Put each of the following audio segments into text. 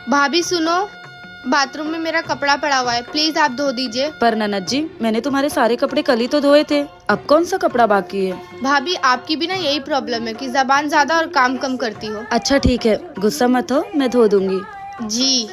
भाभी सुनो, बाथरूम में मेरा कपड़ा पड़ा हुआ है, प्लीज आप धो दीजिए। पर ननद जी, मैंने तुम्हारे सारे कपड़े कल ही तो धोए थे, अब कौन सा कपड़ा बाकी है? भाभी आपकी भी ना यही प्रॉब्लम है कि जबान ज्यादा और काम कम करती हो। अच्छा ठीक है, गुस्सा मत हो, मैं धो दूंगी। जी।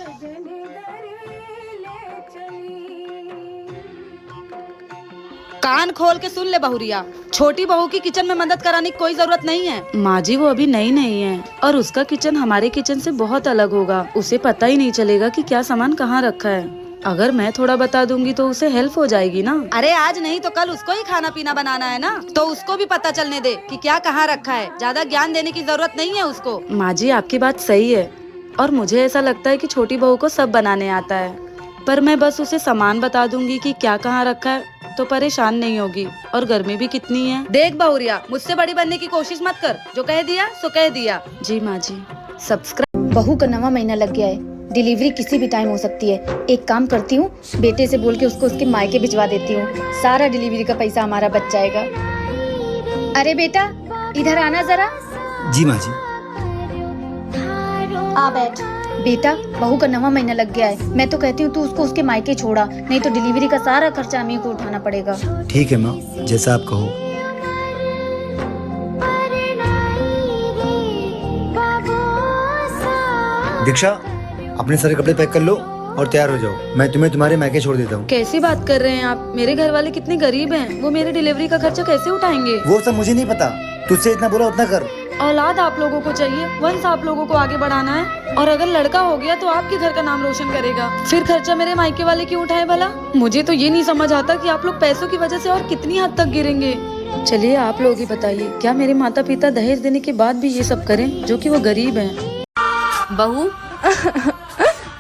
कान खोल के सुन ले बहुरिया, छोटी बहू की किचन में मदद कराने की कोई जरूरत नहीं है। माँ जी वो अभी नई नहीं है और उसका किचन हमारे किचन से बहुत अलग होगा, उसे पता ही नहीं चलेगा कि क्या सामान कहाँ रखा है। अगर मैं थोड़ा बता दूंगी तो उसे हेल्प हो जाएगी ना। अरे आज नहीं तो कल उसको ही खाना पीना बनाना है ना, तो उसको भी पता चलने दे कि क्या कहाँ रखा है। ज्यादा ज्ञान देने की जरूरत नहीं है उसको। माँ जी आपकी बात सही है, और मुझे ऐसा लगता है कि छोटी बहू को सब बनाने आता है, पर मैं बस उसे सामान बता दूंगी कि क्या कहाँ रखा है तो परेशान नहीं होगी। और गर्मी भी कितनी है। देख बहुरिया, मुझसे बड़ी बनने की कोशिश मत कर, जो कह दिया सो कह दिया। जी माँ जी। सब्सक्राइब। बहू का 9वां महीना लग गया है, डिलीवरी किसी भी टाइम हो सकती है। एक काम करती हूँ, बेटे से बोल के उसको उसके मायके भिजवा देती हूँ, सारा डिलीवरी का पैसा हमारा बच जाएगा। अरे बेटा इधर आना जरा। जी माँ जी। आ बैठ। बेटा बहू का 9वां महीना लग गया है, मैं तो कहती हूँ तू उसको उसके मायके छोड़ा, नहीं तो डिलीवरी का सारा खर्चा हमें को उठाना पड़ेगा। ठीक है माँ, जैसा आप कहो। दीक्षा, अपने सारे कपड़े पैक कर लो और तैयार हो जाओ, मैं तुम्हें तुम्हारे मायके छोड़ देता हूँ। कैसी बात कर रहे हैं आप? मेरे घर वाले कितने गरीब हैं, वो मेरे डिलीवरी का खर्चा कैसे उठाएंगे? वो सब मुझे नहीं पता, तुझसे इतना बोला उतना कर। औलाद आप लोगों को चाहिए, वंश आप लोगों को आगे बढ़ाना है, और अगर लड़का हो गया तो आपके घर का नाम रोशन करेगा। फिर खर्चा मेरे मायके वाले क्यों उठाए भला? मुझे तो ये नहीं समझ आता कि आप लोग पैसों की वजह से और कितनी हद तक गिरेंगे। चलिए आप लोग ही बताइए, क्या मेरे माता पिता दहेज देने के बाद भी ये सब करें, जो कि वो गरीब हैं? बहू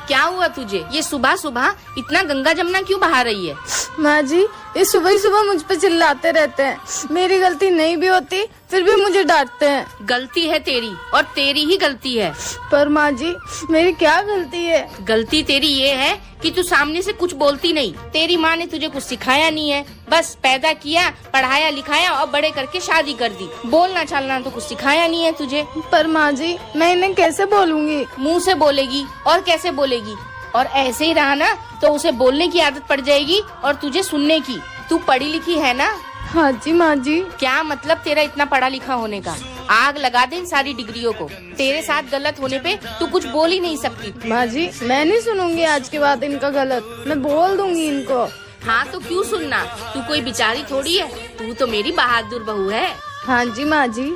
क्या हुआ तुझे? ये सुबह सुबह इतना गंगा जमुना क्यों बहा रही है? माँ जी ये सुबह ही सुबह मुझ पे चिल्लाते रहते हैं, मेरी गलती नहीं भी होती फिर भी मुझे डांटते हैं। गलती है तेरी, और तेरी ही गलती है। पर माँ जी मेरी क्या गलती है? गलती तेरी ये है कि तू सामने से कुछ बोलती नहीं। तेरी माँ ने तुझे कुछ सिखाया नहीं है, बस पैदा किया, पढ़ाया लिखाया और बड़े करके शादी कर दी। बोलना चालना तो कुछ सिखाया नहीं है तुझे। पर माँ जी मैं इन्हें कैसे बोलूँगी? मुँह से बोलेगी और कैसे बोलेगी? और ऐसे ही रहा ना तो उसे बोलने की आदत पड़ जाएगी और तुझे सुनने की। तू पढ़ी लिखी है ना? हाँ जी माँ जी। क्या मतलब तेरा इतना पढ़ा लिखा होने का? आग लगा दे इन सारी डिग्रियों को। तेरे साथ गलत होने पे तू कुछ बोल ही नहीं सकती। माँ जी मैं नहीं सुनूंगी आज के बाद इनका गलत, मैं बोल दूंगी इनको। हाँ तो क्यों सुनना, तू कोई बेचारी थोड़ी है, तू तो मेरी बहादुर बहू है। हाँ जी माँ जी।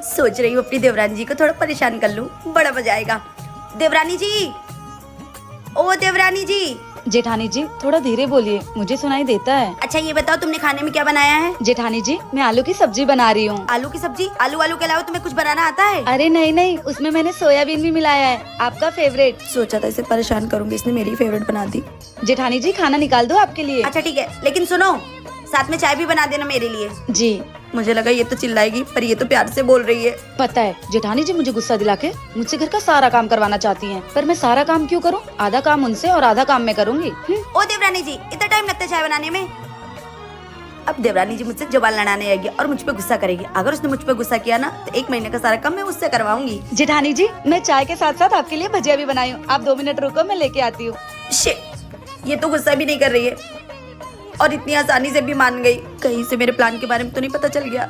सोच रही हूँ अपनी देवरानी जी को थोड़ा परेशान कर लूँ, बड़ा मजा आएगा। देवरानी जी, ओ देवरानी जी। जेठानी जी थोड़ा धीरे बोलिए, मुझे सुनाई देता है। अच्छा ये बताओ तुमने खाने में क्या बनाया है? जेठानी जी मैं आलू की सब्जी बना रही हूँ। आलू की सब्जी? आलू आलू के अलावा तुम्हें कुछ बनाना आता है? अरे नहीं नहीं, उसमें मैंने सोयाबीन भी मिलाया है, आपका फेवरेट। सोचा था इसे परेशान करूंगी, इसने मेरी फेवरेट बना दी। जेठानी जी खाना निकाल दो आपके लिए। अच्छा ठीक है, लेकिन सुनो साथ में चाय भी बना देना मेरे लिए। जी। मुझे लगा ये तो चिल्लाएगी, पर ये तो प्यार से बोल रही है। पता है जेठानी जी मुझे गुस्सा दिला के मुझसे घर का सारा काम करवाना चाहती हैं, पर मैं सारा काम क्यों करूं? आधा काम उनसे और आधा काम मैं करूंगी। ओ देवरानी जी इतना टाइम लगता है चाय बनाने में? अब देवरानी जी मुझसे जबान लड़ाने आएगी और मुझ पे गुस्सा करेगी। अगर उसने मुझ पे गुस्सा किया ना तो 1 महीने का सारा काम मैं उससे करवाऊंगी। जेठानी जी मैं चाय के साथ साथ आपके लिए भजिया भी बनाई हूँ, आप 2 मिनट रुको, मैं लेके आती हूँ। शिट, ये तो गुस्सा भी नहीं कर रही है और इतनी आसानी से भी मान गई। कहीं से मेरे प्लान के बारे में तो नहीं पता चल गया?